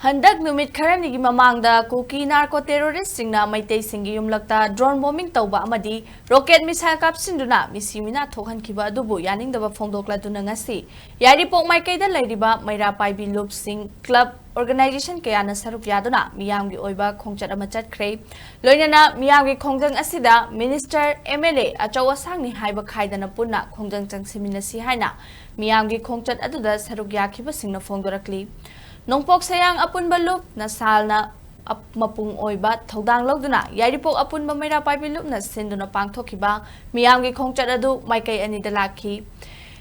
Handak numit kharani gi mamangda kuki narco terrorist singna maitei singi yumlakta drone bombing tawba amadi rocket missile kapsinduna misimina thokhan kiba adubu yaningdaba fongdokla duna ngasi Yairipok maikaida lairiba maira paibi loop sing club organization kayana saruk yaduna Meeyamgi oiba khongjang ama Chatkhre loinana Meeyamgi khongjang asida minister MLA Achouba sangni haiba khaidana punna khongjang changsinnaba haina Meeyamgi khongjang aduda saruk yakhiba singna fongdorakli Nongpok sayang apun balup na salna mapung oiba thodang logduna Yairipok apun mamayra paibilup na sinduna pangthokiba Meeyamgi khongjang adu maikai ani dalaki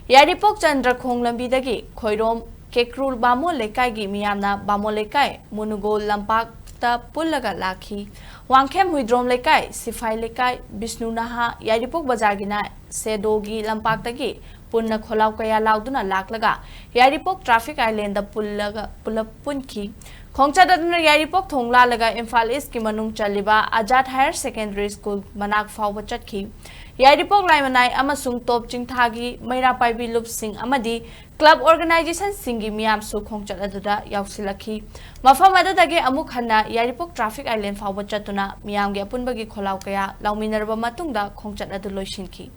Yairipok Chandra khong lambidagi khoirom kekrul bamo lekai gi Meeyamna bamo lekai munugol lampak ta pullaga laki wangkhem huidrom lekai sifai lekai Bishnu naha Yairipok bazargina sedogi lampak tagi punna kholau kaya lauduna laklaga Yairipok traffic island da pulla punki khongjang aduna Yairipok thongla laga Imphal East ki manung chaliba Azad Higher Secondary School manak fawba chatki Yairipok laimanai amasung top chingthagi maira paibi loop sing amadi club organization singi miyam su khongjang aduda yausilaki mafam adadagi amuk hanna Yairipok traffic island fawba chatuna Meeyamgi apunbagi kholau kaya lauminarba matungda khongjang adu loishinki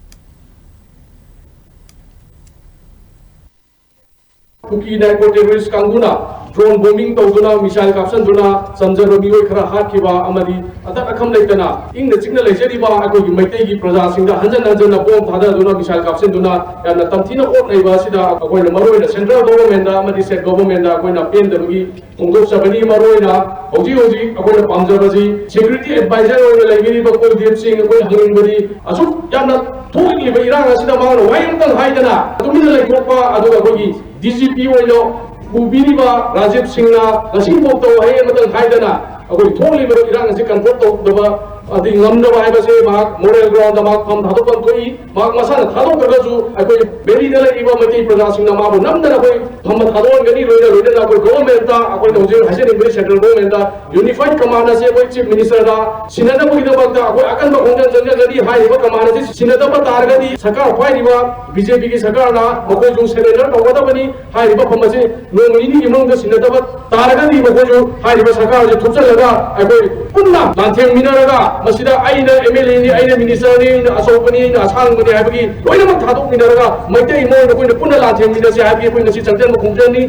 Kuki narco terrorist kanguna drone bombing tawduna missile kapsanduna samjaro mioi khara hatkiba amadi adak akham leitana ingna chingna leijariba akoi maitei gi praja singda hanjana bom thada duna missile kapsanduna yana tamthina ot naiba sida akoi na maroi na central government da amadi state government da akoi na pen darugi ongdok sabani maroi na hoji akoi na pamjabaji security advisor oi leibiri ba ko deep sing akoi hangbari asuk yana thogi liba irang asida mangno wayamtang haidana tumina leikokpa aduga akoi DGP oilo ubiriba Rajiv Singhna nasingpok to hay matang haidana akoi tholi bero irang asi confront to daba adi ngamna ba haibase mak moral ground mak pham thado pan thoi mak masana thado karaju akoi beri dala iba mati praja singna ma bo namna akoi pham thado ngani loina akoi government ta akoi noje hasen beri central government ta unified command ase akoi chief minister da sinada bo ida bakta akoi akan ba khongjang janga gadi hai ba command ase sinada ba targadi sakar phai riba BJP ki sakar na makoi jung surrender tawada bani hai riba pham ase nongini ki mong da sinada ba targadi makoi ju hai riba sakar je thupsa laga akoi punna lantheng minaraga masida aina MLA ni aina minister ni asopani na asangmani haibagi loina mak thadok minaraga maitei mo na koina punna lantheng minase haibagi koina si changsinnaba khongjang ni